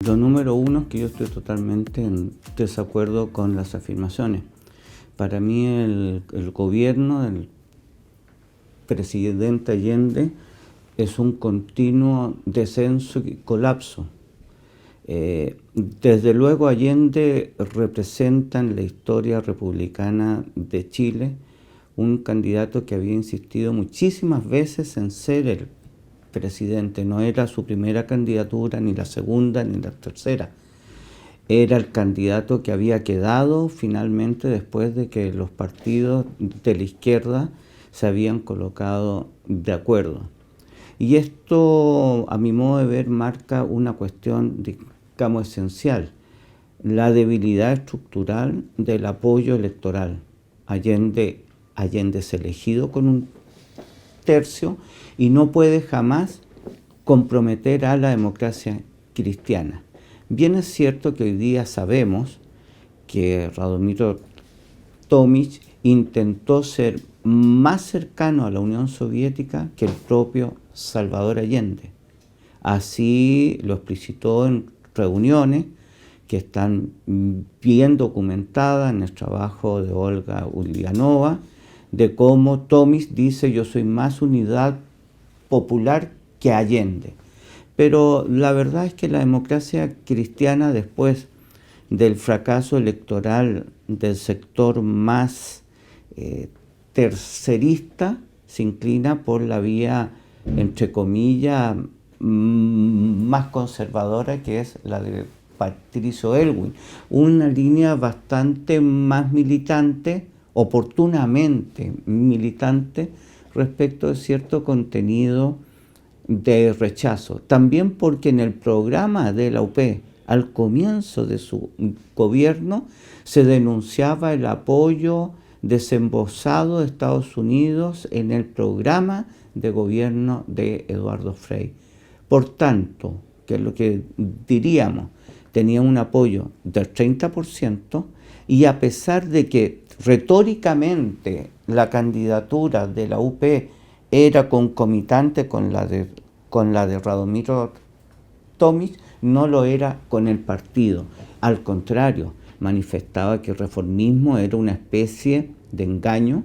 Lo número uno es que yo estoy totalmente en desacuerdo con las afirmaciones. Para mí el gobierno del presidente Allende es un continuo descenso y colapso. Desde luego Allende representa en la historia republicana de Chile un candidato que había insistido muchísimas veces en ser el presidente. No era su primera candidatura, ni la segunda, ni la tercera. Era el candidato que había quedado finalmente después de que los partidos de la izquierda se habían colocado de acuerdo. Y esto, a mi modo de ver, marca una cuestión, digamos, esencial: la debilidad estructural del apoyo electoral. Allende es elegido con un tercio y no puede jamás comprometer a la democracia cristiana. Bien es cierto que hoy día sabemos que Radomiro Tomic intentó ser más cercano a la Unión Soviética que el propio Salvador Allende. Así lo explicitó en reuniones que están bien documentadas en el trabajo de Olga Ulianova, de cómo Tomic dice: yo soy más unidad popular que Allende. Pero la verdad es que la democracia cristiana, después del fracaso electoral del sector más tercerista, se inclina por la vía, entre comillas, más conservadora, que es la de Patricio Aylwin, una línea bastante más militante, oportunamente militante, respecto de cierto contenido de rechazo. También porque en el programa de la UP, al comienzo de su gobierno, se denunciaba el apoyo desembosado de Estados Unidos en el programa de gobierno de Eduardo Frei. Por tanto, que es lo que diríamos, tenía un apoyo del 30%, y a pesar de que retóricamente la candidatura de la UP era concomitante con la de Radomiro Tomic, no lo era con el partido. Al contrario, manifestaba que el reformismo era una especie de engaño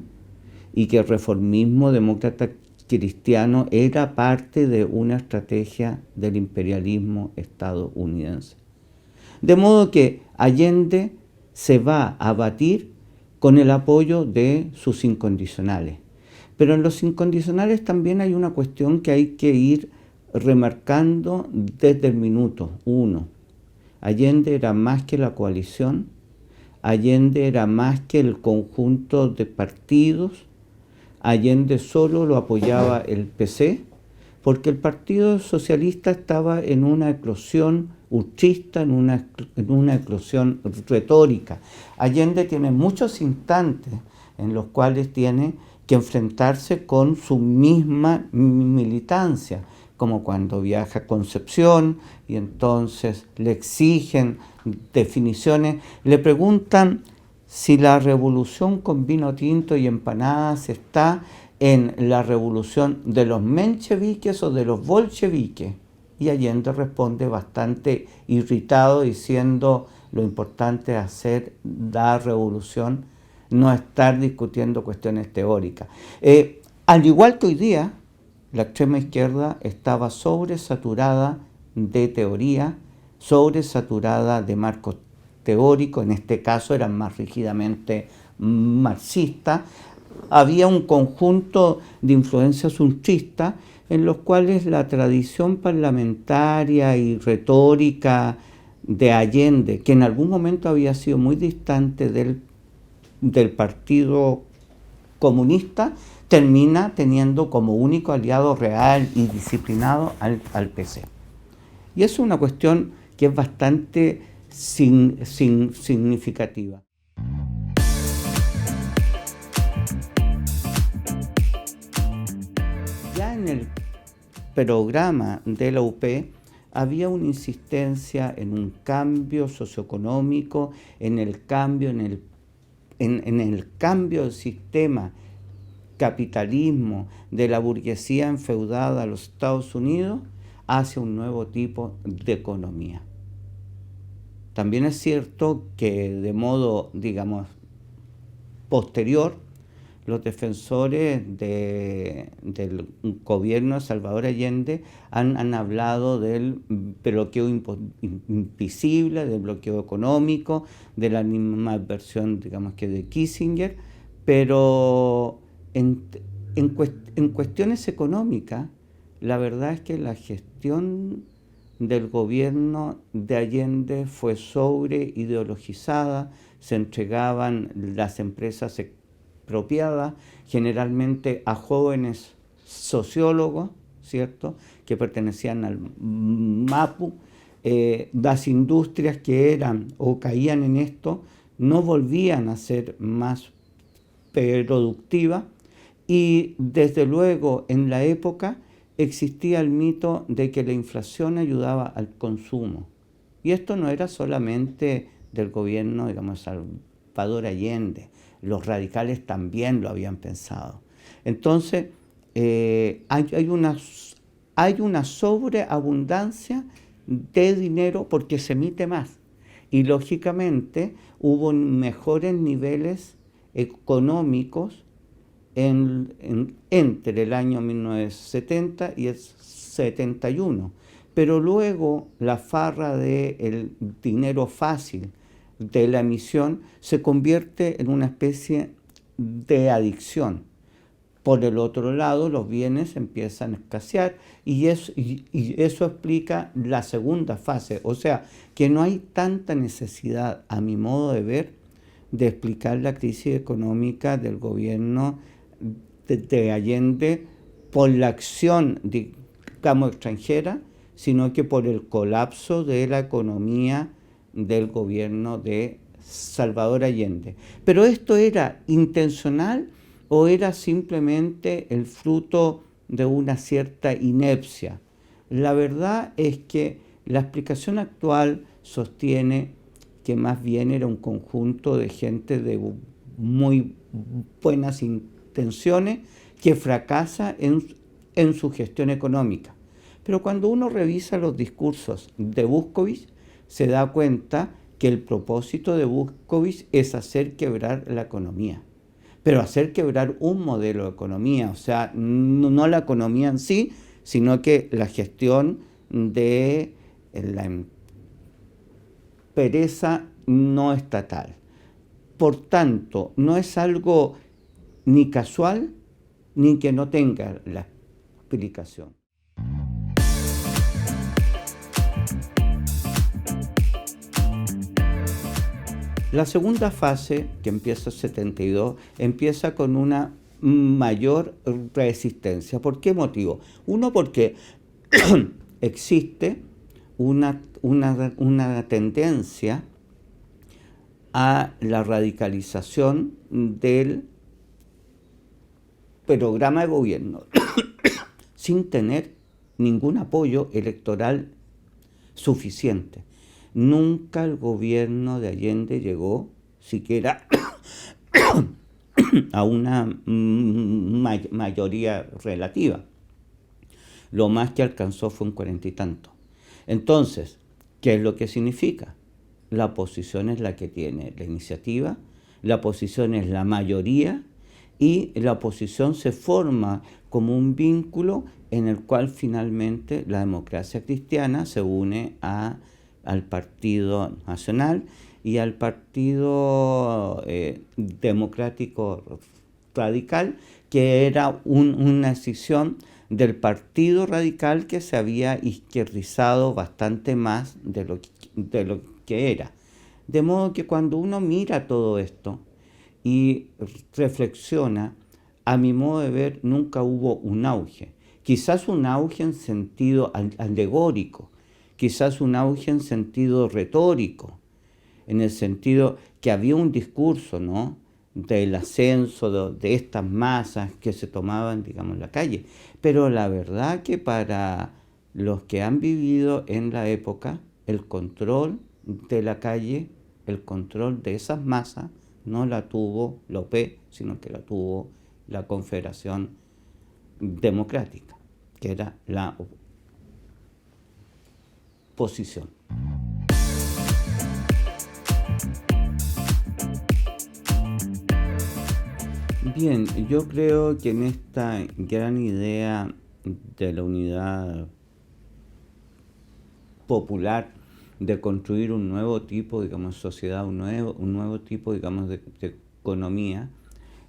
y que el reformismo demócrata cristiano era parte de una estrategia del imperialismo estadounidense. De modo que Allende se va a batir con el apoyo de sus incondicionales. Pero en los incondicionales también hay una cuestión que hay que ir remarcando desde el minuto uno. Allende era más que la coalición, Allende era más que el conjunto de partidos. Allende solo lo apoyaba el PC, porque el Partido Socialista estaba en una eclosión ultrista, en una eclosión retórica. Allende tiene muchos instantes en los cuales tiene que enfrentarse con su misma militancia, como cuando viaja a Concepción y entonces le exigen definiciones, le preguntan si la revolución con vino tinto y empanadas está en la revolución de los mencheviques o de los bolcheviques. Y Allende responde bastante irritado, diciendo: lo importante es hacer la revolución, no estar discutiendo cuestiones teóricas. Al igual que hoy día, la extrema izquierda estaba sobresaturada de teoría, sobresaturada de marcos teóricos, en este caso eran más rígidamente marxistas. Había un conjunto de influencias ultristas en los cuales la tradición parlamentaria y retórica de Allende, que en algún momento había sido muy distante del Partido Comunista, termina teniendo como único aliado real y disciplinado al PC. Y eso es una cuestión que es bastante significativa. Ya en el programa de la UP había una insistencia en un cambio socioeconómico, en el cambio del sistema capitalismo de la burguesía enfeudada a los Estados Unidos hacia un nuevo tipo de economía. También es cierto que de modo, digamos, posterior, los defensores del gobierno de Salvador Allende han hablado del bloqueo invisible, del bloqueo económico, de la animadversión, digamos que de Kissinger, pero en cuestiones económicas, la verdad es que la gestión del gobierno de Allende fue sobreideologizada, se entregaban las empresas expropiadas generalmente a jóvenes sociólogos, ¿cierto?, que pertenecían al MAPU. Las industrias que eran o caían en esto no volvían a ser más productivas, y desde luego en la época existía el mito de que la inflación ayudaba al consumo. Y esto no era solamente del gobierno, digamos, Salvador Allende. Los radicales también lo habían pensado. Entonces, hay una sobreabundancia de dinero porque se emite más. Y lógicamente hubo mejores niveles económicos entre el año 1970 y el 71. Pero luego la farra del dinero fácil de la emisión se convierte en una especie de adicción. Por el otro lado, los bienes empiezan a escasear y eso explica la segunda fase. O sea, que no hay tanta necesidad, a mi modo de ver, de explicar la crisis económica del gobierno de Allende por la acción, digamos, extranjera, sino que por el colapso de la economía del gobierno de Salvador Allende. Pero ¿esto era intencional o era simplemente el fruto de una cierta inepcia? La verdad es que la explicación actual sostiene que más bien era un conjunto de gente de muy buenas intenciones que fracasa en su gestión económica. Pero cuando uno revisa los discursos de Buscovich, se da cuenta que el propósito de Buscovich es hacer quebrar la economía, pero hacer quebrar un modelo de economía, o sea, no la economía en sí, sino que la gestión de la empresa no estatal. Por tanto, no es algo ni casual ni que no tenga la explicación. La segunda fase, que empieza en 72, empieza con una mayor resistencia. ¿Por qué motivo? Uno, porque existe una tendencia a la radicalización del programa de gobierno sin tener ningún apoyo electoral suficiente. Nunca el gobierno de Allende llegó siquiera a una mayoría relativa. Lo más que alcanzó fue un 40 y tanto. Entonces, ¿qué es lo que significa? La oposición es la que tiene la iniciativa, la oposición es la mayoría y la oposición se forma como un vínculo en el cual finalmente la Democracia Cristiana se une al Partido Nacional y al Partido Democrático Radical, que era una escisión del Partido Radical que se había izquierdizado bastante más de lo que era. De modo que cuando uno mira todo esto y reflexiona, a mi modo de ver, nunca hubo un auge. Quizás un auge en sentido alegórico, quizás un auge en sentido retórico, en el sentido que había un discurso, ¿no?, del ascenso de estas masas que se tomaban, digamos, en la calle. Pero la verdad que para los que han vivido en la época, el control de la calle, el control de esas masas, no la tuvo la OP, sino que la tuvo la Confederación Democrática, que era la oposición. Bien, yo creo que en esta gran idea de la unidad popular, de construir un nuevo tipo, digamos, de sociedad, un nuevo tipo, digamos, de economía,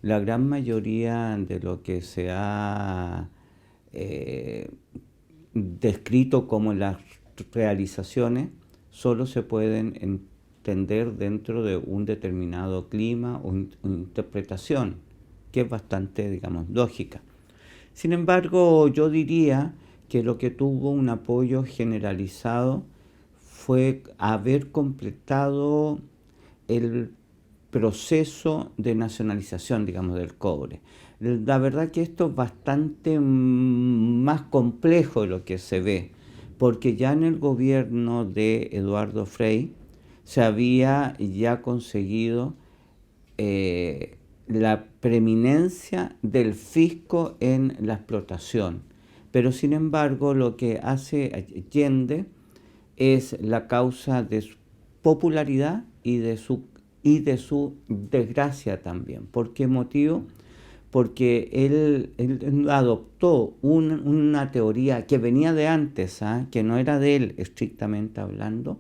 la gran mayoría de lo que se ha eh, descrito como las realizaciones solo se pueden entender dentro de un determinado clima o interpretación, que es bastante, digamos, lógica. Sin embargo, yo diría que lo que tuvo un apoyo generalizado fue haber completado el proceso de nacionalización, digamos, del cobre. La verdad que esto es bastante más complejo de lo que se ve, porque ya en el gobierno de Eduardo Frei se había ya conseguido la preeminencia del fisco en la explotación. Pero sin embargo, lo que hace Allende es la causa de su popularidad y de su desgracia también. ¿Por qué motivo? Porque él adoptó una teoría que venía de antes, que no era de él estrictamente hablando,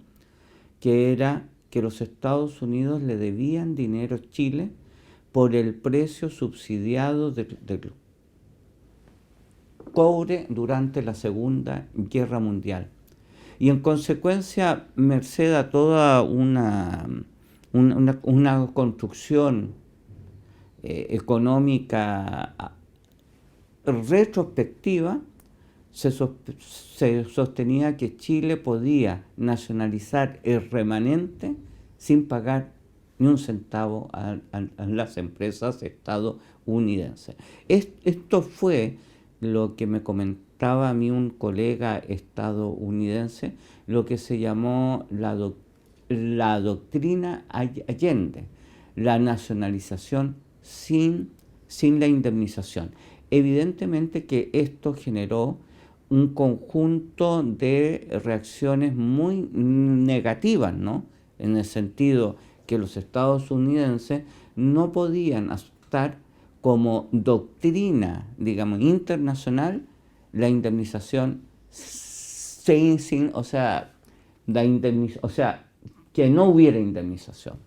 que era que los Estados Unidos le debían dinero a Chile por el precio subsidiado del cobre durante la Segunda Guerra Mundial. Y en consecuencia, merced a toda una construcción económica retrospectiva, se sostenía que Chile podía nacionalizar el remanente sin pagar ni un centavo a las empresas estadounidenses. Esto fue lo que me comentaba a mí un colega estadounidense, lo que se llamó la doctrina Allende, la nacionalización sin la indemnización. Evidentemente que esto generó un conjunto de reacciones muy negativas, ¿no? En el sentido que los estadounidenses no podían aceptar como doctrina, digamos, internacional la indemnización o sea, o sea, que no hubiera indemnización.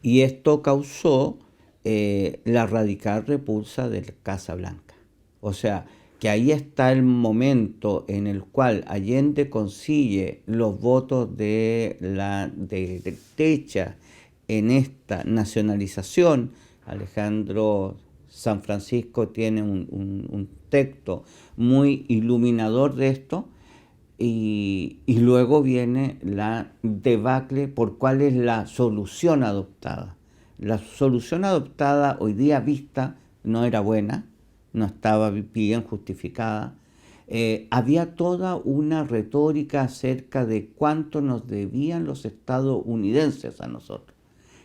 Y esto causó la radical repulsa de Casa Blanca. O sea, que ahí está el momento en el cual Allende consigue los votos de la derecha en esta nacionalización. Alejandro San Francisco tiene un texto muy iluminador de esto, y luego viene la debacle por cuál es la solución adoptada. La solución adoptada hoy día vista no era buena, no estaba bien justificada. Había toda una retórica acerca de cuánto nos debían los estadounidenses a nosotros,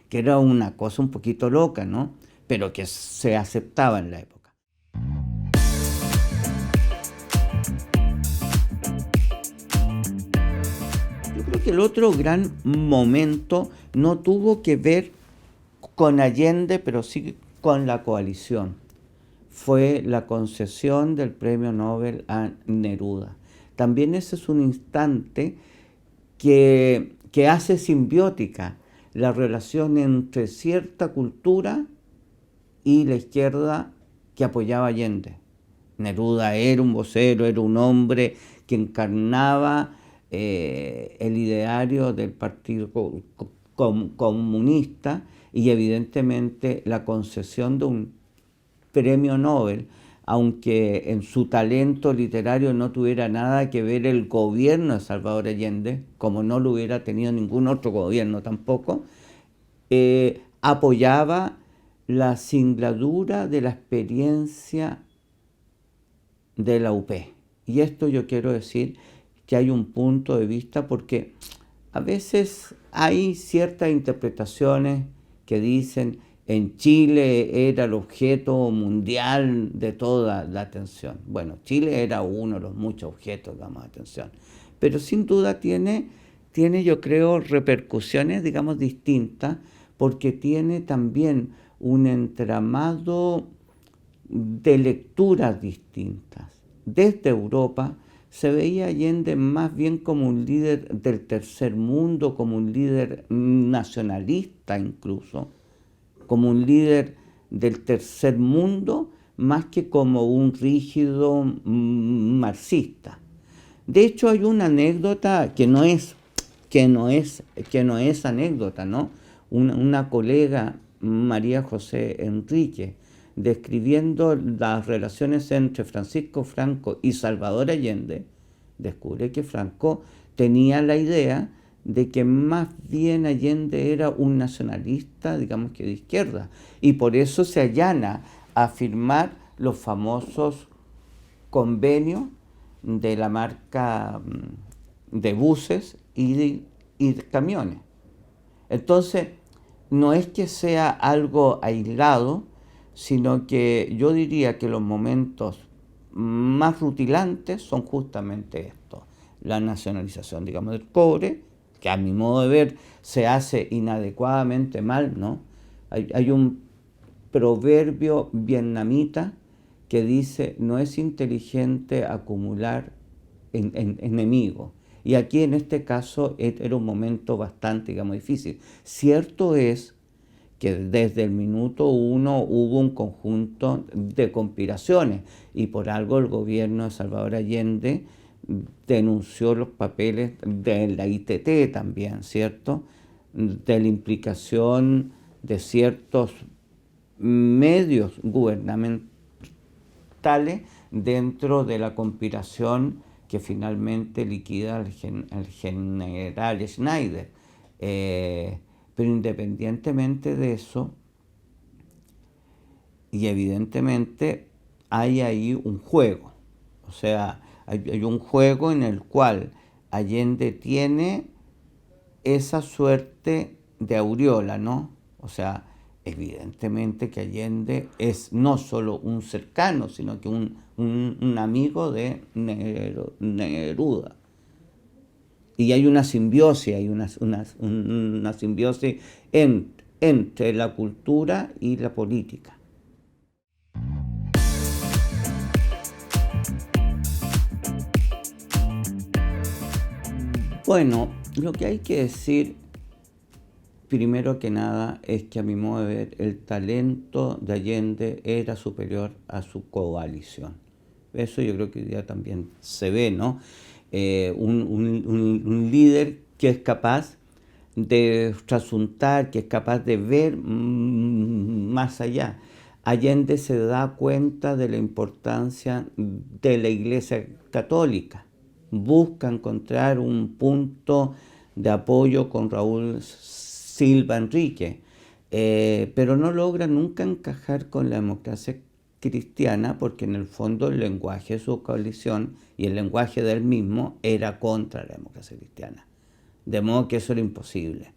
que era una cosa un poquito loca, ¿no? Pero que se aceptaba en la época. Yo creo que el otro gran momento no tuvo que ver con Allende, pero sí con la coalición. Fue la concesión del premio Nobel a Neruda. También ese es un instante que hace simbiótica la relación entre cierta cultura y la izquierda que apoyaba a Allende. Neruda era un vocero, era un hombre que encarnaba el ideario del Partido Comunista, y evidentemente la concesión de un premio Nobel, aunque en su talento literario no tuviera nada que ver el gobierno de Salvador Allende, como no lo hubiera tenido ningún otro gobierno tampoco, apoyaba la singladura de la experiencia de la UP. Y esto yo quiero decir que hay un punto de vista, porque a veces hay ciertas interpretaciones que dicen en Chile era el objeto mundial de toda la atención. Bueno, Chile era uno de los muchos objetos, digamos, de atención. Pero sin duda tiene yo creo, repercusiones, digamos, distintas, porque tiene también un entramado de lecturas distintas. Desde Europa se veía a Allende más bien como un líder del tercer mundo, como un líder nacionalista incluso, como un líder del tercer mundo, más que como un rígido marxista. De hecho, hay una anécdota que no es anécdota, ¿no? Una colega, María José Enrique, describiendo las relaciones entre Francisco Franco y Salvador Allende, descubre que Franco tenía la idea de que más bien Allende era un nacionalista, digamos que de izquierda, y por eso se allana a firmar los famosos convenios de la marca de buses y de camiones. Entonces, no es que sea algo aislado, sino que yo diría que los momentos más rutilantes son justamente estos. La nacionalización, digamos, del cobre, que a mi modo de ver se hace inadecuadamente mal, ¿no? Hay un proverbio vietnamita que dice, no es inteligente acumular enemigos. Y aquí en este caso era un momento bastante, digamos, difícil. Cierto es que desde el minuto uno hubo un conjunto de conspiraciones y por algo el gobierno de Salvador Allende denunció los papeles de la ITT también, ¿cierto? De la implicación de ciertos medios gubernamentales dentro de la conspiración que finalmente liquida al general Schneider. Pero independientemente de eso, y evidentemente hay ahí un juego, o sea, hay un juego en el cual Allende tiene esa suerte de aureola, ¿no? O sea, evidentemente que Allende es no solo un cercano, sino que un amigo de Neruda. Y hay una simbiosis, una simbiosis entre la cultura y la política. Bueno, lo que hay que decir, primero que nada, es que a mi modo de ver, el talento de Allende era superior a su coalición. Eso yo creo que hoy día también se ve, ¿no? Un líder que es capaz de trasuntar, que es capaz de ver más allá. Allende se da cuenta de la importancia de la Iglesia Católica. Busca encontrar un punto de apoyo con Raúl Silva Enrique, pero no logra nunca encajar con la democracia cristiana porque en el fondo el lenguaje de su coalición y el lenguaje del mismo era contra la democracia cristiana. De modo que eso era imposible.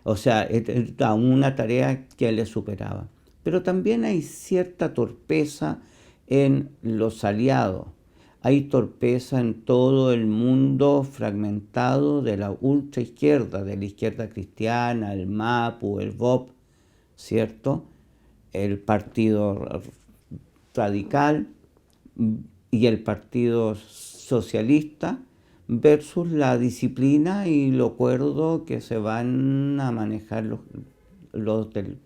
O sea, era una tarea que le superaba. Pero también hay cierta torpeza en los aliados. Hay torpeza en todo el mundo fragmentado de la ultraizquierda, de la izquierda cristiana, el MAPU, el VOP, ¿cierto? El Partido Radical y el Partido Socialista, versus la disciplina y lo cuerdo que se van a manejar los del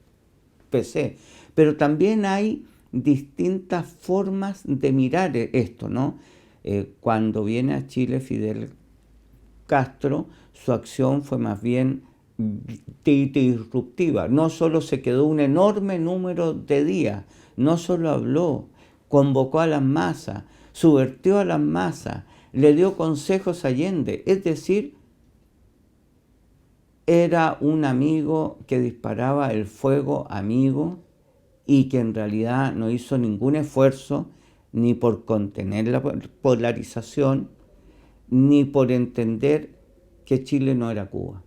PC. Pero también hay distintas formas de mirar esto, ¿no? Cuando viene a Chile Fidel Castro, su acción fue más bien disruptiva. No solo se quedó un enorme número de días, no solo habló, convocó a las masas, subvertió a las masas, le dio consejos a Allende, es decir, era un amigo que disparaba el fuego amigo y que en realidad no hizo ningún esfuerzo ni por contener la polarización, ni por entender que Chile no era Cuba.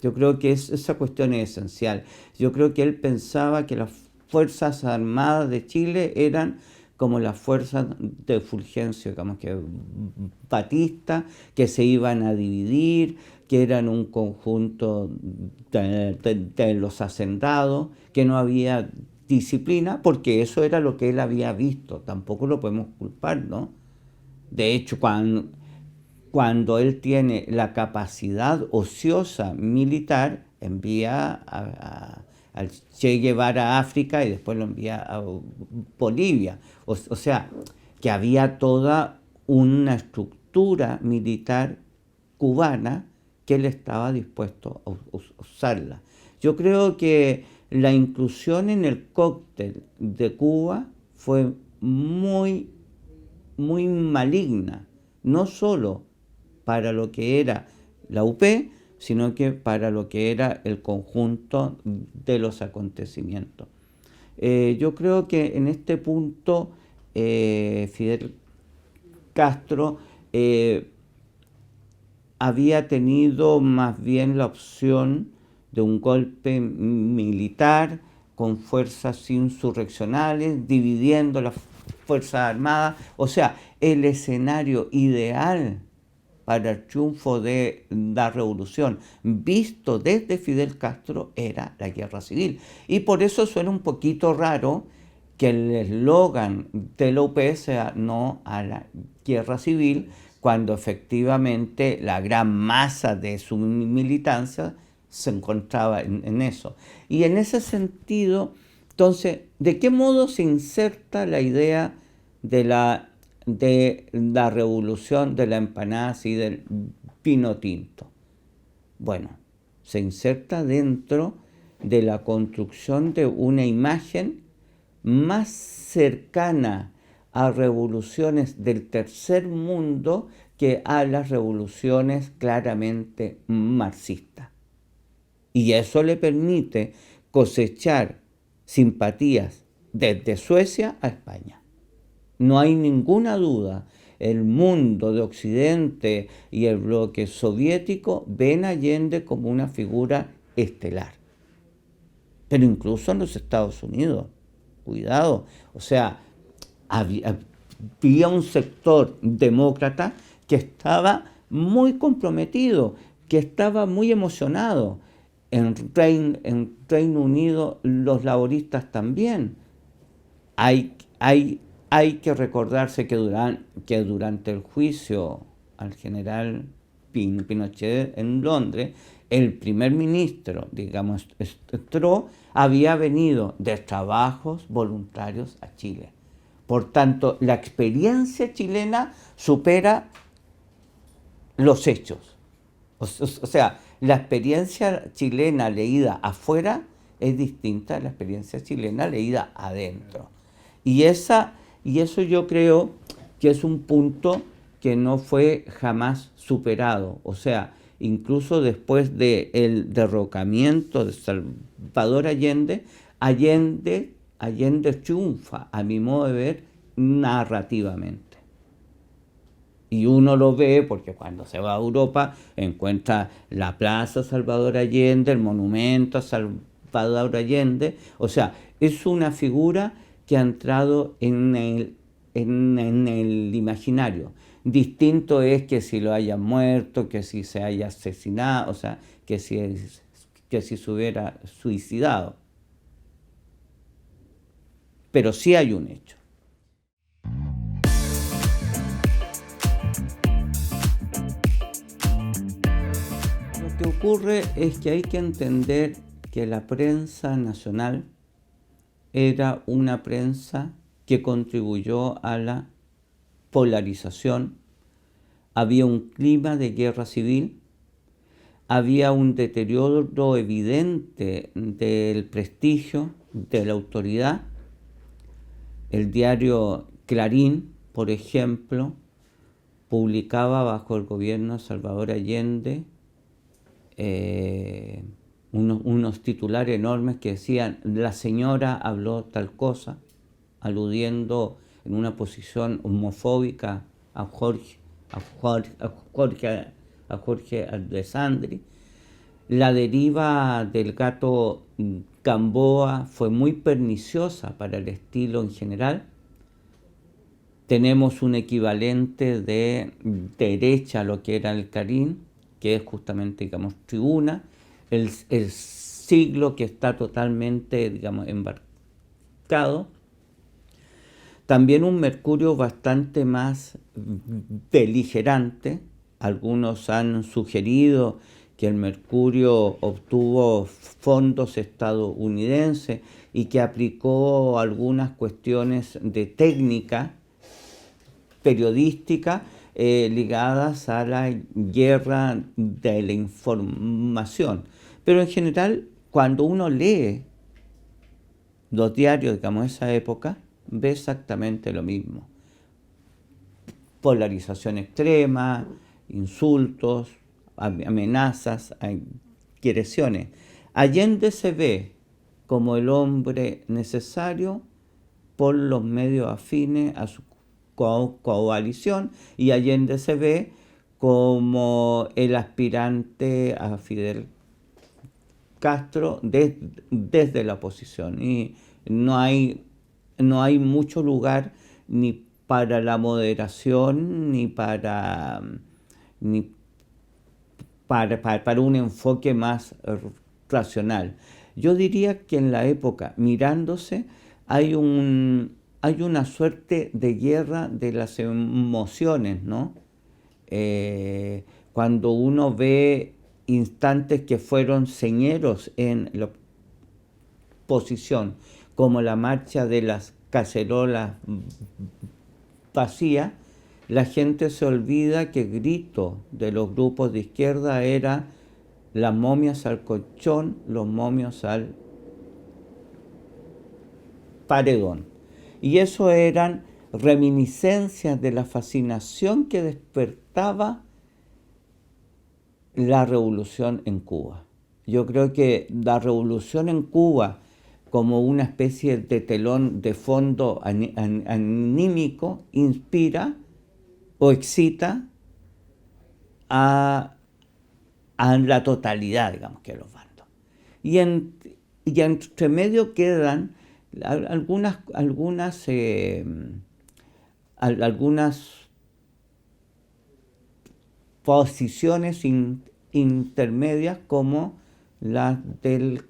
Yo creo que esa cuestión es esencial. Yo creo que él pensaba que las Fuerzas Armadas de Chile eran como las fuerzas de Fulgencio, digamos que Batista, que se iban a dividir, que eran un conjunto de los hacendados, que no había disciplina, porque eso era lo que él había visto, tampoco lo podemos culpar, ¿no? De hecho, cuando él tiene la capacidad ociosa militar, envía al Che Guevara a África y después lo envía a Bolivia. O sea, que había toda una estructura militar cubana que él estaba dispuesto a usarla. Yo creo que la inclusión en el cóctel de Cuba fue muy, muy maligna, no solo para lo que era la UP, sino que para lo que era el conjunto de los acontecimientos. Yo creo que en este punto Fidel Castro había tenido más bien la opción de un golpe militar con fuerzas insurreccionales, dividiendo las Fuerzas Armadas. O sea, el escenario ideal para el triunfo de la revolución, visto desde Fidel Castro, era la guerra civil. Y por eso suena un poquito raro que el eslogan de la UP sea no a la guerra civil, cuando efectivamente la gran masa de su militancia se encontraba en eso. Y en ese sentido, entonces, ¿de qué modo se inserta la idea de la revolución de la empanada y del vino tinto? Bueno, se inserta dentro de la construcción de una imagen más cercana a revoluciones del tercer mundo que a las revoluciones claramente marxistas. Y eso le permite cosechar simpatías desde Suecia a España. No hay ninguna duda, el mundo de Occidente y el bloque soviético ven a Allende como una figura estelar. Pero incluso en los Estados Unidos, cuidado, o sea, había un sector demócrata que estaba muy comprometido, que estaba muy emocionado. En Reino Unido los laboristas también. Hay que recordarse que durante el juicio al general Pinochet en Londres, el primer ministro, digamos, Stroh, había venido de trabajos voluntarios a Chile. Por tanto, la experiencia chilena supera los hechos. O sea, la experiencia chilena leída afuera es distinta a la experiencia chilena leída adentro. Y eso yo creo que es un punto que no fue jamás superado. O sea, incluso después del derrocamiento de Salvador Allende, Allende triunfa, a mi modo de ver, narrativamente. Y uno lo ve porque cuando se va a Europa encuentra la Plaza Salvador Allende, el monumento a Salvador Allende. O sea, es una figura que ha entrado en el imaginario. Distinto es que si lo haya muerto, que si se haya asesinado, o sea, que si se hubiera suicidado. Pero sí hay un hecho. Lo que ocurre es que hay que entender que la prensa nacional era una prensa que contribuyó a la polarización, había un clima de guerra civil, había un deterioro evidente del prestigio de la autoridad. El diario Clarín, por ejemplo, publicaba bajo el gobierno de Salvador Allende unos titulares enormes que decían: la señora habló tal cosa, aludiendo en una posición homofóbica a Jorge Alessandri. La deriva del gato Gamboa fue muy perniciosa para el estilo en general. Tenemos un equivalente de derecha a lo que era el Clarín, que es justamente, digamos, Tribuna, el Siglo, que está totalmente, digamos, embarcado también un mercurio bastante más beligerante. Algunos han sugerido que el mercurio obtuvo fondos estadounidenses y que aplicó algunas cuestiones de técnica periodística ligadas a la guerra de la información. Pero en general, cuando uno lee los diarios, digamos, de esa época, ve exactamente lo mismo. Polarización extrema, insultos, amenazas, agresiones. Allende se ve como el hombre necesario por los medios afines a su coalición, y Allende se ve como el aspirante a Fidel Castro desde la oposición, y no hay mucho lugar ni para la moderación ni para un enfoque más racional. Yo diría que en la época, mirándose, hay una suerte de guerra de las emociones, ¿no? Cuando uno ve instantes que fueron señeros en la oposición, como la marcha de las cacerolas vacías, la gente se olvida que el grito de los grupos de izquierda era las momias al colchón, los momios al paredón. Y eso eran reminiscencias de la fascinación que despertaba la revolución en Cuba. Yo creo que la revolución en Cuba, como una especie de telón de fondo anímico, inspira o excita a la totalidad, digamos, que los bandos. Y entre medio quedan algunas posiciones intermedias, como las del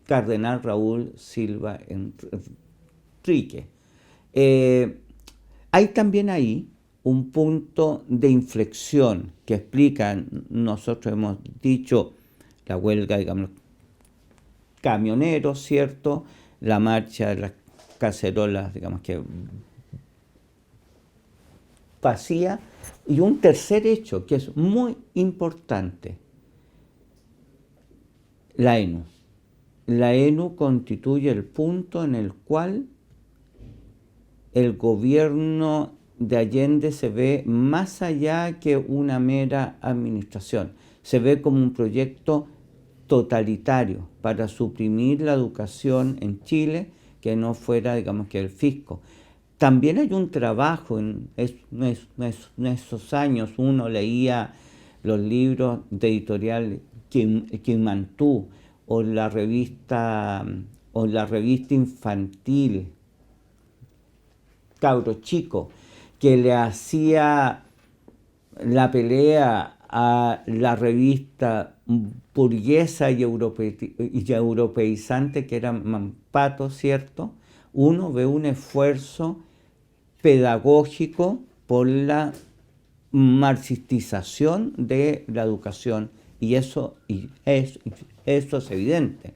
cardenal Raúl Silva Enrique. Hay también ahí un punto de inflexión que explica, nosotros hemos dicho, la huelga, digamos, camioneros, ¿cierto? La marcha de las cacerolas, digamos, que vacía. Y un tercer hecho que es muy importante: la ENU. La ENU constituye el punto en el cual el gobierno de Allende se ve más allá que una mera administración. Se ve como un proyecto totalitario para suprimir la educación en Chile, que no fuera, digamos, que el fisco. También hay un trabajo en esos años. Uno leía los libros de editorial Quimantú, o la revista infantil Cabro Chico, que le hacía la pelea a la revista burguesa y europeizante que era Mampato, ¿cierto? Uno ve un esfuerzo pedagógico por la marxistización de la educación, y eso es evidente.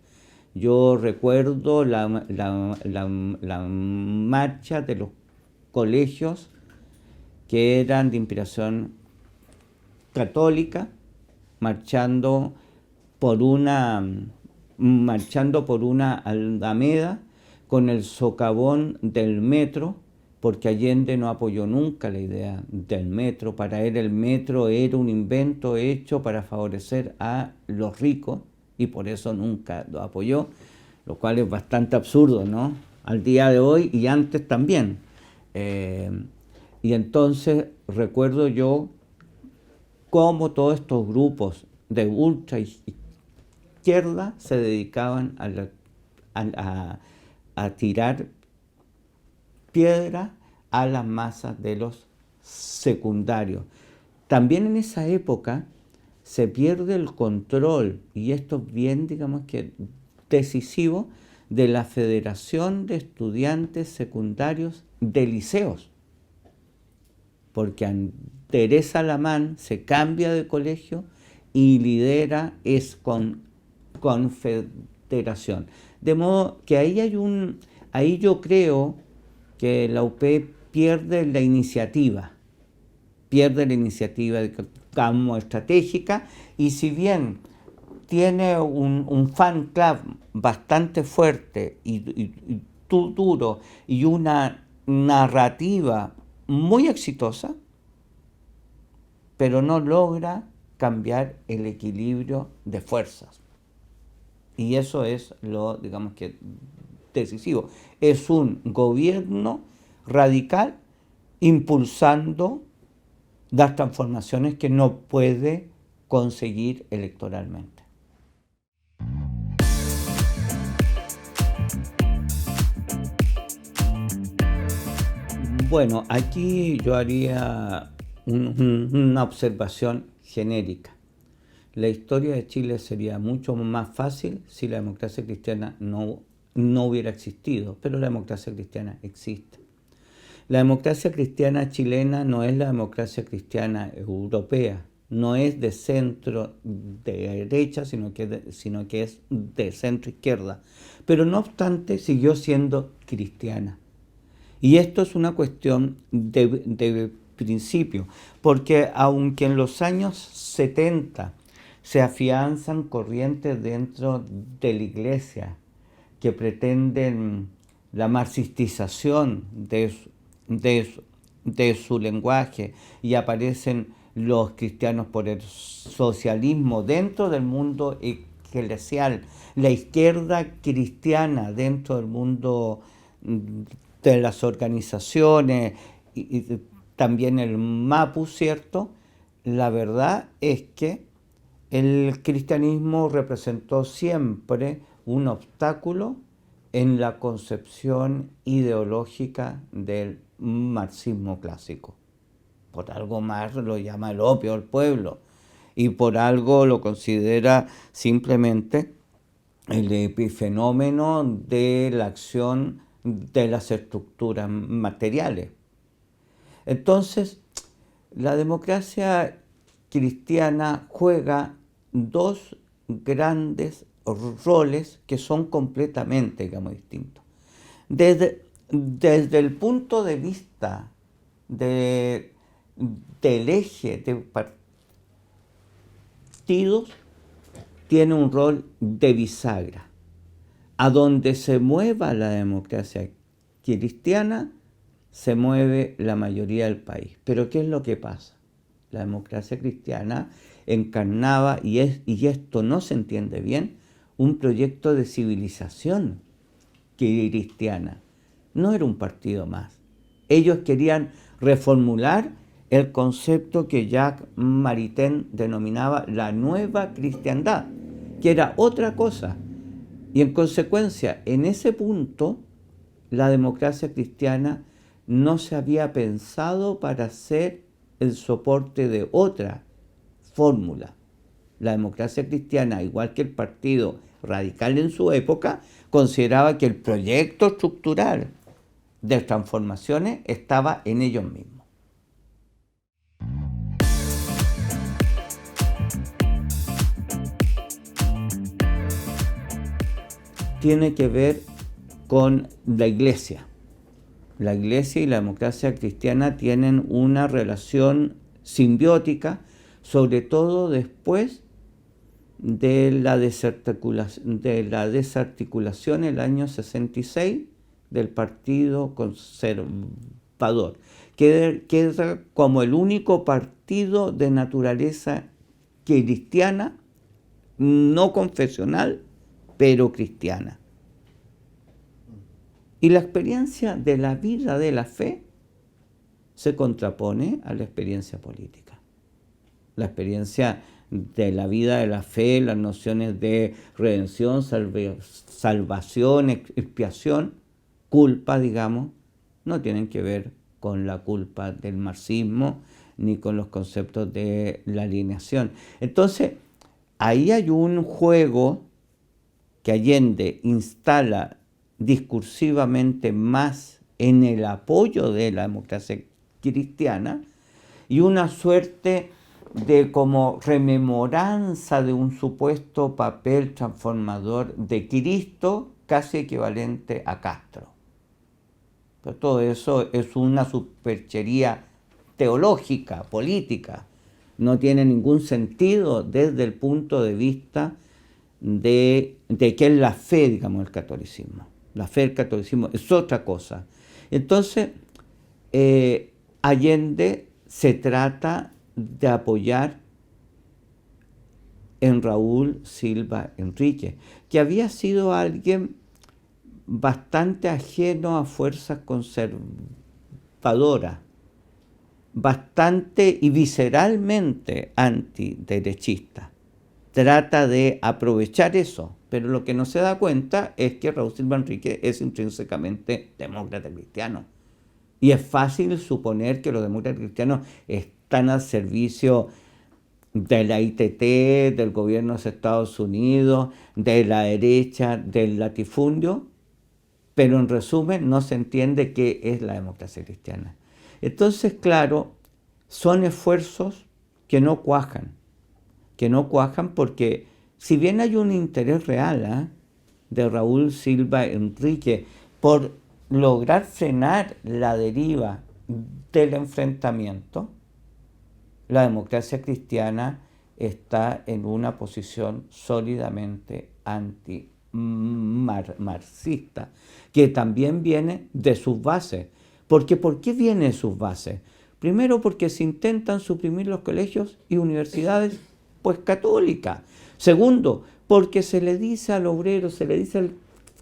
Yo recuerdo la marcha de los colegios que eran de inspiración católica, marchando por una alameda con el socavón del metro, porque Allende no apoyó nunca la idea del metro. Para él el metro era un invento hecho para favorecer a los ricos, y por eso nunca lo apoyó, lo cual es bastante absurdo, ¿no? Al día de hoy, y antes también. Y entonces recuerdo yo cómo todos estos grupos de ultra izquierda se dedicaban a tirar piedra a las masas de los secundarios. También en esa época se pierde el control, y esto es bien, digamos, que decisivo, de la Federación de Estudiantes Secundarios de Liceos, porque Teresa Lamán se cambia de colegio y lidera es con confederación. De modo que ahí yo creo que la UP pierde la iniciativa como estratégica, y si bien tiene un fan club bastante fuerte y duro y una narrativa muy exitosa, pero no logra cambiar el equilibrio de fuerzas. Y eso es lo, digamos que, decisivo. Es un gobierno radical impulsando las transformaciones que no puede conseguir electoralmente. Bueno, aquí yo haría una observación genérica. La historia de Chile sería mucho más fácil si la democracia cristiana no hubiera existido, pero la democracia cristiana existe. La democracia cristiana chilena no es la democracia cristiana europea, no es de centro derecha, sino que es de centro izquierda, pero no obstante siguió siendo cristiana. Y esto es una cuestión de principio, porque aunque en los años 70 se afianzan corrientes dentro de la Iglesia que pretenden la marxistización de su lenguaje, y aparecen los cristianos por el socialismo dentro del mundo eclesial, la izquierda cristiana dentro del mundo de las organizaciones y también el MAPU, ¿cierto? La verdad es que el cristianismo representó siempre un obstáculo en la concepción ideológica del marxismo clásico. Por algo más lo llama el opio del pueblo, y por algo lo considera simplemente el epifenómeno de la acción de las estructuras materiales. Entonces, la democracia cristiana juega dos grandes roles que son completamente, digamos, distintos. Desde el punto de vista del eje de partidos, tiene un rol de bisagra. A donde se mueva la democracia cristiana, se mueve la mayoría del país. Pero ¿qué es lo que pasa? La democracia cristiana encarnaba, y esto no se entiende bien, un proyecto de civilización cristiana. No era un partido más. Ellos querían reformular el concepto que Jacques Maritain denominaba la nueva cristiandad, que era otra cosa. Y en consecuencia, en ese punto, la democracia cristiana no se había pensado para ser el soporte de otra fórmula. La democracia cristiana, igual que el Partido Radical en su época, consideraba que el proyecto estructural de transformaciones estaba en ellos mismos. Tiene que ver con la Iglesia. La Iglesia y la democracia cristiana tienen una relación simbiótica, sobre todo después de la desarticulación en el año 66 del Partido Conservador, que queda como el único partido de naturaleza cristiana, no confesional, pero cristiana. Y la experiencia de la vida de la fe se contrapone a la experiencia política. La experiencia de la vida de la fe, las nociones de redención, salvación, expiación, culpa, digamos, no tienen que ver con la culpa del marxismo ni con los conceptos de la alineación. Entonces, ahí hay un juego que Allende instala discursivamente más en el apoyo de la democracia cristiana y una suerte de como rememoranza de un supuesto papel transformador de Cristo casi equivalente a Castro. Pero todo eso es una superchería teológica, política. No tiene ningún sentido desde el punto de vista de qué es la fe, digamos, del catolicismo. La fe del catolicismo es otra cosa. Entonces, Allende se trata de apoyar en Raúl Silva Enríquez, que había sido alguien bastante ajeno a fuerzas conservadoras, bastante y visceralmente antiderechista. Trata de aprovechar eso, pero lo que no se da cuenta es que Raúl Silva Enríquez es intrínsecamente demócrata cristiano. Y es fácil suponer que los demócratas cristianos están al servicio de la ITT, del gobierno de los Estados Unidos, de la derecha, del latifundio, pero en resumen no se entiende qué es la democracia cristiana. Entonces, claro, son esfuerzos que no cuajan porque si bien hay un interés real de Raúl Silva Enríquez por lograr frenar la deriva del enfrentamiento, la democracia cristiana está en una posición sólidamente anti-marxista, que también viene de sus bases. Porque, ¿por qué viene de sus bases? Primero, porque se intentan suprimir los colegios y universidades pues católicas. Segundo, porque se le dice al obrero, se le dice al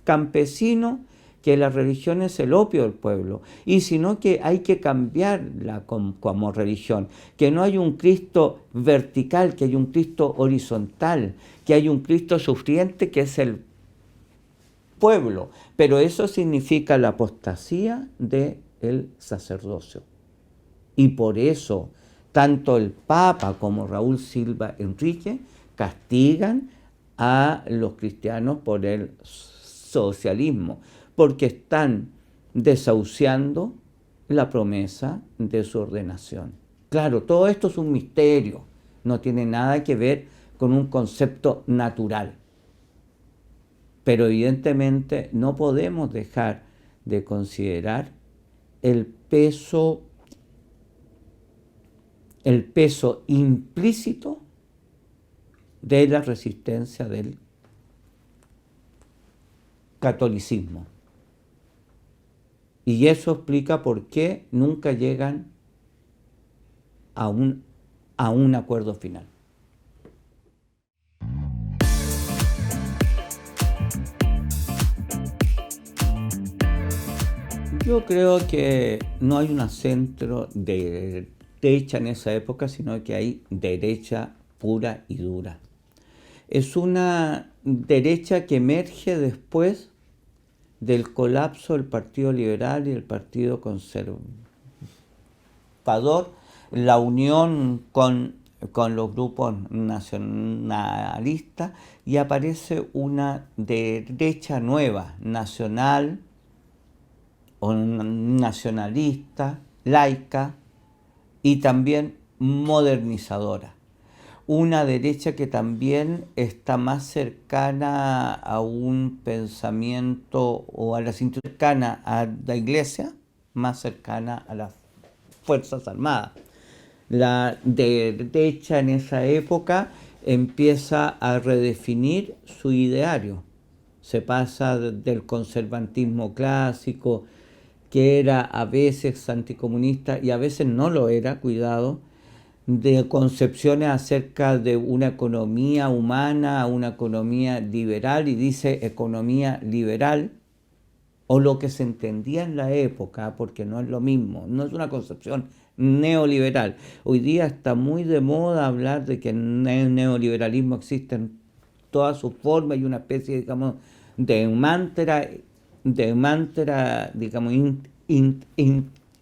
campesino que la religión es el opio del pueblo, y sino que hay que cambiarla como religión, que no hay un Cristo vertical, que hay un Cristo horizontal, que hay un Cristo sufriente que es el pueblo, pero eso significa la apostasía del sacerdocio. Y por eso tanto el Papa como Raúl Silva Enríquez castigan a los cristianos por el socialismo, porque están desahuciando la promesa de su ordenación. Claro, todo esto es un misterio, no tiene nada que ver con un concepto natural. Pero evidentemente no podemos dejar de considerar el peso implícito de la resistencia del catolicismo. Y eso explica por qué nunca llegan a un acuerdo final. Yo creo que no hay un centro de derecha en esa época, sino que hay derecha pura y dura. Es una derecha que emerge después del colapso del Partido Liberal y del Partido Conservador, la unión con los grupos nacionalistas, y aparece una derecha nueva, nacional o nacionalista, laica y también modernizadora. Una derecha que también está más cercana a un pensamiento o a la cercana a la Iglesia, más cercana a las Fuerzas Armadas. La derecha en esa época empieza a redefinir su ideario. Se pasa del conservatismo clásico, que era a veces anticomunista y a veces no lo era, cuidado, de concepciones acerca de una economía humana a una economía liberal, y dice economía liberal, o lo que se entendía en la época, porque no es lo mismo, no es una concepción neoliberal. Hoy día está muy de moda hablar de que el neoliberalismo existe en todas sus formas y una especie, digamos, de mantra, digamos,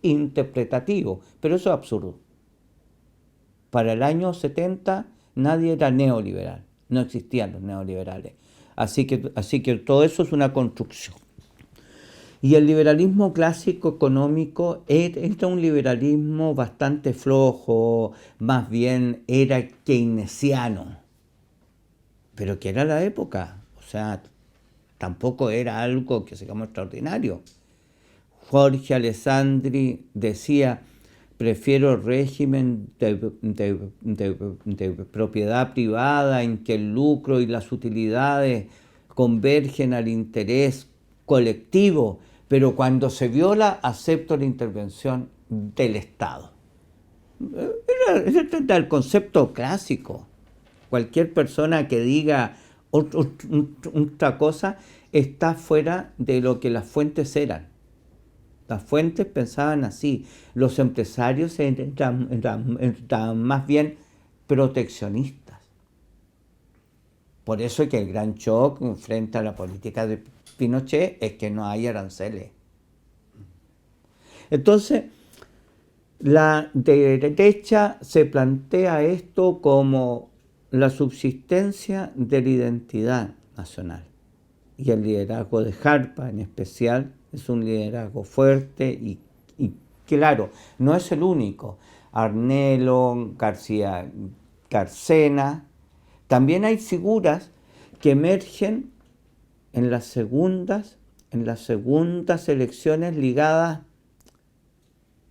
interpretativo, pero eso es absurdo. Para el año 70 nadie era neoliberal, no existían los neoliberales. Así que todo eso es una construcción Y el liberalismo clásico económico era un liberalismo bastante flojo, más bien era keynesiano, pero que era la época, o sea, tampoco era algo que digamos extraordinario. Jorge Alessandri decía, prefiero el régimen de propiedad privada en que el lucro y las utilidades convergen al interés colectivo, pero cuando se viola acepto la intervención del Estado. Era el concepto clásico. Cualquier persona que diga otra cosa está fuera de lo que las fuentes eran. Las fuentes pensaban así. Los empresarios eran más bien proteccionistas. Por eso es que el gran shock frente a la política de Pinochet es que no hay aranceles. Entonces, la derecha se plantea esto como la subsistencia de la identidad nacional. Y el liderazgo de Jarpa en especial es un liderazgo fuerte y claro, no es el único. Arnelo, García Carcena, también hay figuras que emergen en las segundas elecciones ligadas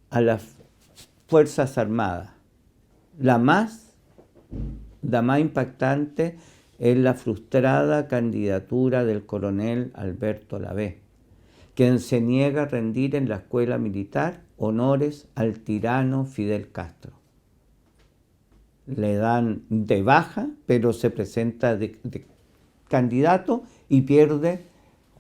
a las Fuerzas Armadas. La más impactante es la frustrada candidatura del coronel Alberto Lavé, quien se niega a rendir en la escuela militar honores al tirano Fidel Castro. Le dan de baja, pero se presenta de candidato y pierde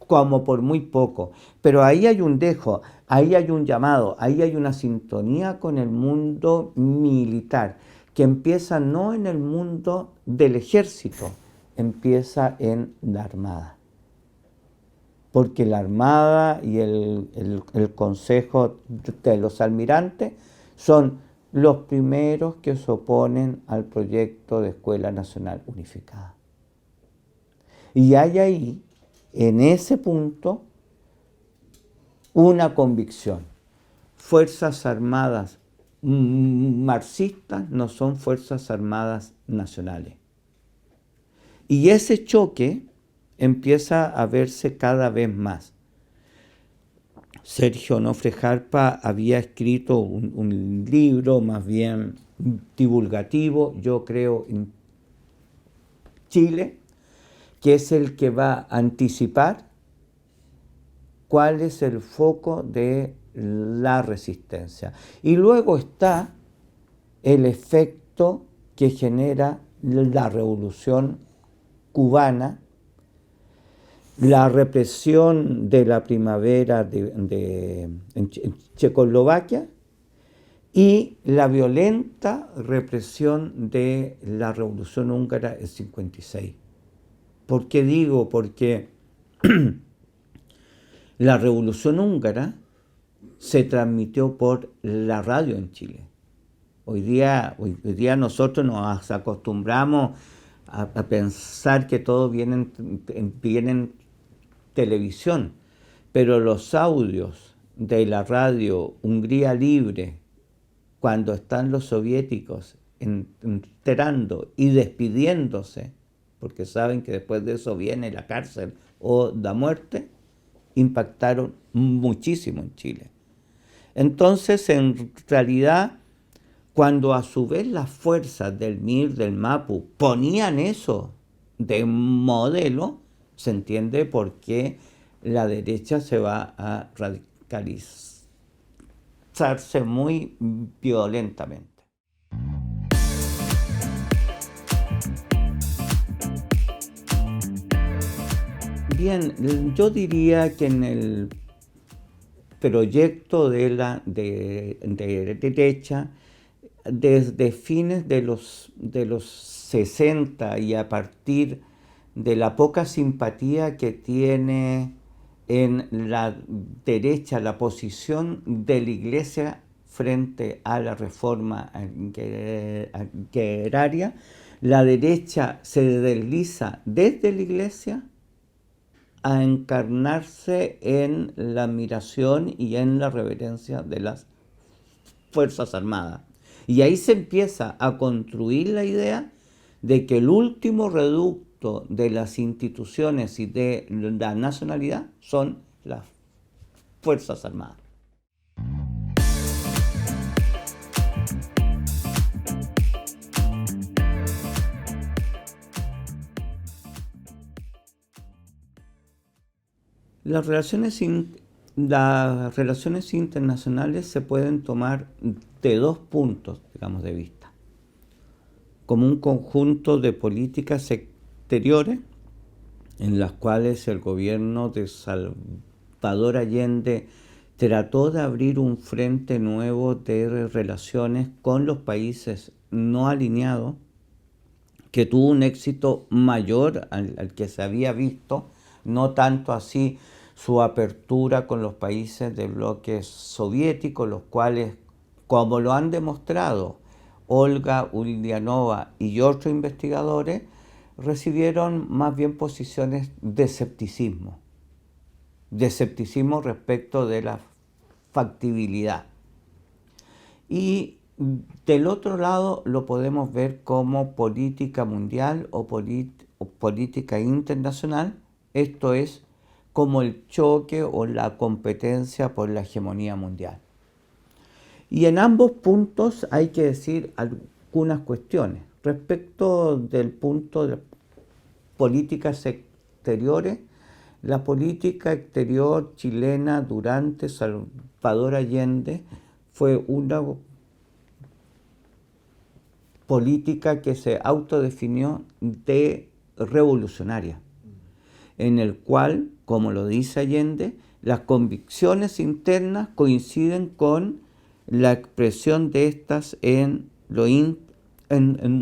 como por muy poco. Pero ahí hay un dejo, ahí hay un llamado, ahí hay una sintonía con el mundo militar, que empieza no en el mundo del ejército, empieza en la Armada. Porque la Armada y el Consejo de los Almirantes son los primeros que se oponen al proyecto de Escuela Nacional Unificada. Y hay ahí, en ese punto, una convicción. Fuerzas Armadas marxistas no son Fuerzas Armadas nacionales. Y ese choque empieza a verse cada vez más. Sergio Onofre Jarpa había escrito un libro más bien divulgativo, yo creo, en Chile, que es el que va a anticipar cuál es el foco de la resistencia. Y luego está el efecto que genera la revolución cubana, la represión de la primavera en Checoslovaquia y la violenta represión de la revolución húngara en 56. ¿Por qué digo? Porque la revolución húngara se transmitió por la radio en Chile. Hoy día nosotros nos acostumbramos a pensar que todo viene en televisión, pero los audios de la radio Hungría Libre, cuando están los soviéticos enterando y despidiéndose, porque saben que después de eso viene la cárcel o la muerte, impactaron muchísimo en Chile. Entonces, en realidad, cuando a su vez las fuerzas del MIR, del MAPU, ponían eso de modelo, se entiende por qué la derecha se va a radicalizarse muy violentamente. Bien, yo diría que en el proyecto de la derecha, desde fines de los 60 y a partir de la poca simpatía que tiene en la derecha la posición de la Iglesia frente a la reforma agraria, la derecha se desliza desde la Iglesia a encarnarse en la admiración y en la reverencia de las Fuerzas Armadas. Y ahí se empieza a construir la idea de que el último reducto de las instituciones y de la nacionalidad son las Fuerzas Armadas. Las relaciones internacionales se pueden tomar de dos puntos, digamos, de vista. Como un conjunto de políticas exteriores en las cuales el gobierno de Salvador Allende trató de abrir un frente nuevo de relaciones con los países no alineados, que tuvo un éxito mayor al que se había visto, no tanto así su apertura con los países del bloque soviético, los cuales, como lo han demostrado Olga Ulyanova y otros investigadores, recibieron más bien posiciones de escepticismo respecto de la factibilidad. Y del otro lado lo podemos ver como política mundial o política internacional, esto es como el choque o la competencia por la hegemonía mundial. Y en ambos puntos hay que decir algunas cuestiones. Respecto del punto de políticas exteriores, la política exterior chilena durante Salvador Allende fue una política que se autodefinió de revolucionaria, en el cual, como lo dice Allende, las convicciones internas coinciden con la expresión de estas en lo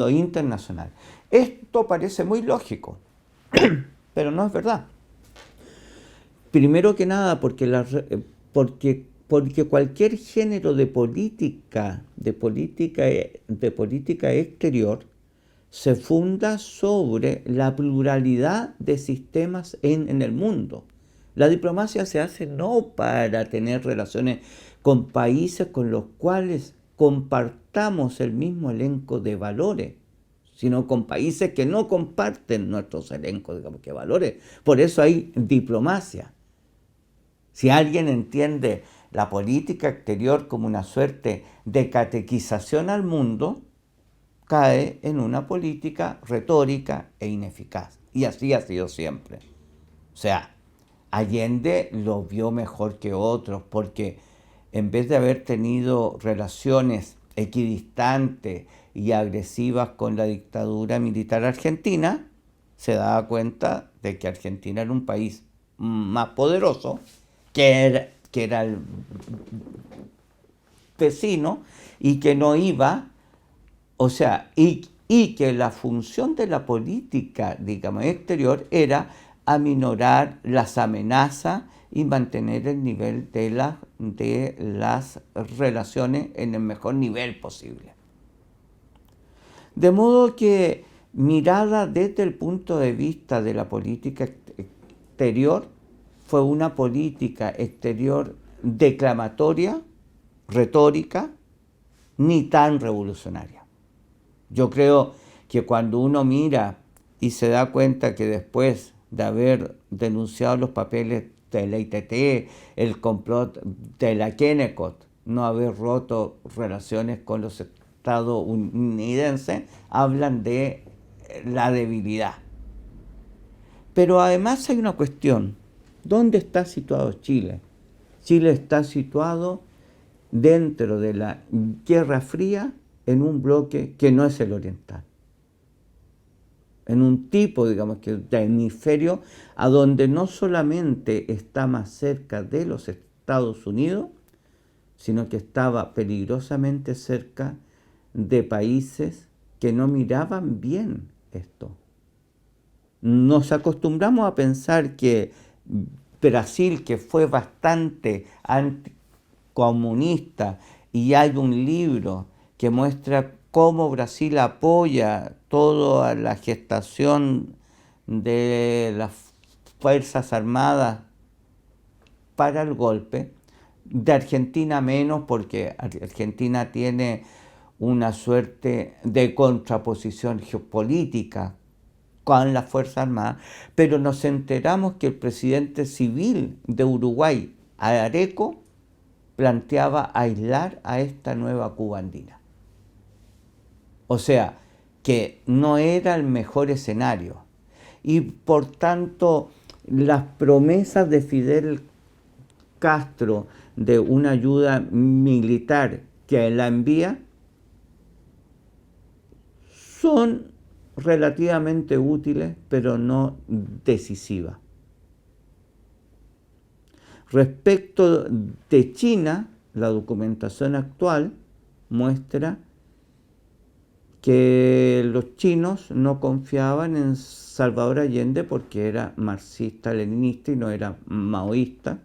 internacional. Esto parece muy lógico, pero no es verdad. Primero que nada, porque cualquier género de política exterior se funda sobre la pluralidad de sistemas en el mundo. La diplomacia se hace no para tener relaciones con países con los cuales compartamos el mismo elenco de valores, sino con países que no comparten nuestros elencos, digamos, que valores. Por eso hay diplomacia. Si alguien entiende la política exterior como una suerte de catequización al mundo, cae en una política retórica e ineficaz. Y así ha sido siempre. O sea, Allende lo vio mejor que otros, porque en vez de haber tenido relaciones equidistantes y agresivas con la dictadura militar argentina, se daba cuenta de que Argentina era un país más poderoso, que era el vecino, y que no iba, o sea, y que la función de la política, digamos, exterior era aminorar las amenazas y mantener el nivel de las relaciones en el mejor nivel posible. De modo que, mirada desde el punto de vista de la política exterior, fue una política exterior declamatoria, retórica, ni tan revolucionaria. Yo creo que cuando uno mira y se da cuenta que después de haber denunciado los papeles de la ITT, el complot de la Kennecott, no haber roto relaciones con los estadounidenses, hablan de la debilidad. Pero además hay una cuestión. ¿Dónde está situado Chile? Chile está situado dentro de la Guerra Fría en un bloque que no es el oriental. En un tipo, digamos, de hemisferio a donde no solamente está más cerca de los Estados Unidos, sino que estaba peligrosamente cerca de países que no miraban bien esto. Nos acostumbramos a pensar que Brasil, que fue bastante anticomunista, y hay un libro que muestra cómo Brasil apoya toda la gestación de la Fuerzas Armadas para el golpe, de Argentina menos, porque Argentina tiene una suerte de contraposición geopolítica con las Fuerzas Armadas, pero nos enteramos que el presidente civil de Uruguay, Areco, planteaba aislar a esta nueva Cuba andina. O sea, que no era el mejor escenario. Y por tanto, las promesas de Fidel Castro de una ayuda militar que la envía son relativamente útiles, pero no decisivas. Respecto de China, la documentación actual muestra que los chinos no confiaban en Salvador Allende porque era marxista-leninista y no era maoísta.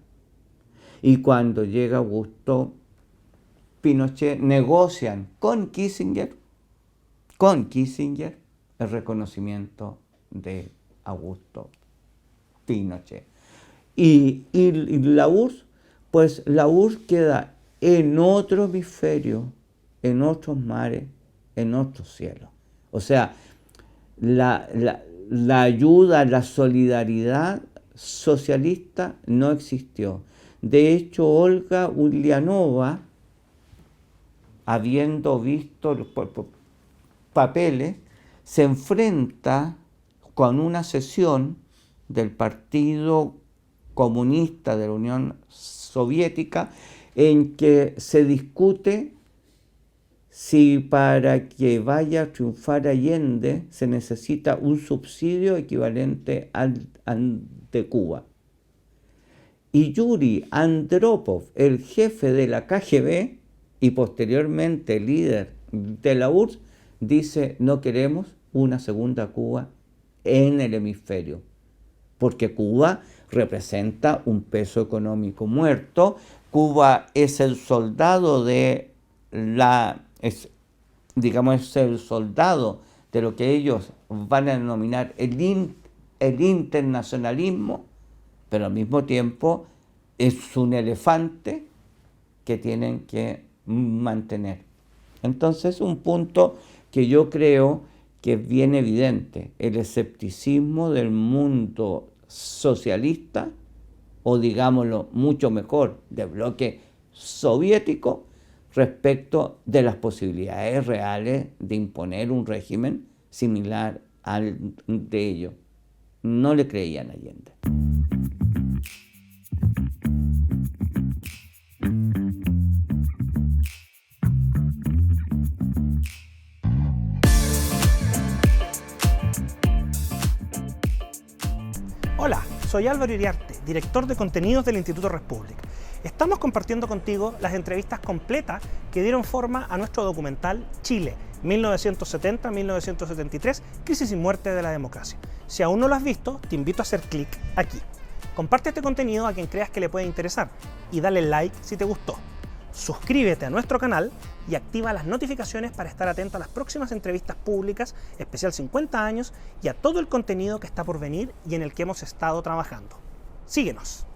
Y cuando llega Augusto Pinochet, negocian con Kissinger el reconocimiento de Augusto Pinochet. Y la URSS, pues la URSS queda en otro hemisferio, en otros mares, en otros cielos. O sea, la ayuda, la solidaridad socialista no existió. De hecho, Olga Ulianova, habiendo visto los papeles, se enfrenta con una sesión del Partido Comunista de la Unión Soviética en que se discute si para que vaya a triunfar Allende se necesita un subsidio equivalente al de Cuba. Y Yuri Andropov, el jefe de la KGB y posteriormente líder de la URSS, dice: no queremos una segunda Cuba en el hemisferio, porque Cuba representa un peso económico muerto. Cuba es el soldado de es el soldado de lo que ellos van a denominar el internacionalismo, pero al mismo tiempo es un elefante que tienen que mantener. Entonces, un punto que yo creo que es bien evidente: el escepticismo del mundo socialista, o digámoslo mucho mejor, del bloque soviético, respecto de las posibilidades reales de imponer un régimen similar al de ellos. No le creían a Allende. Hola, soy Álvaro Iriarte, director de contenidos del Instituto Res Publica. Estamos compartiendo contigo las entrevistas completas que dieron forma a nuestro documental Chile, 1970-1973, Crisis y Muerte de la Democracia. Si aún no lo has visto, te invito a hacer clic aquí. Comparte este contenido a quien creas que le puede interesar y dale like si te gustó. Suscríbete a nuestro canal y activa las notificaciones para estar atento a las próximas entrevistas públicas, especial 50 años, y a todo el contenido que está por venir y en el que hemos estado trabajando. Síguenos.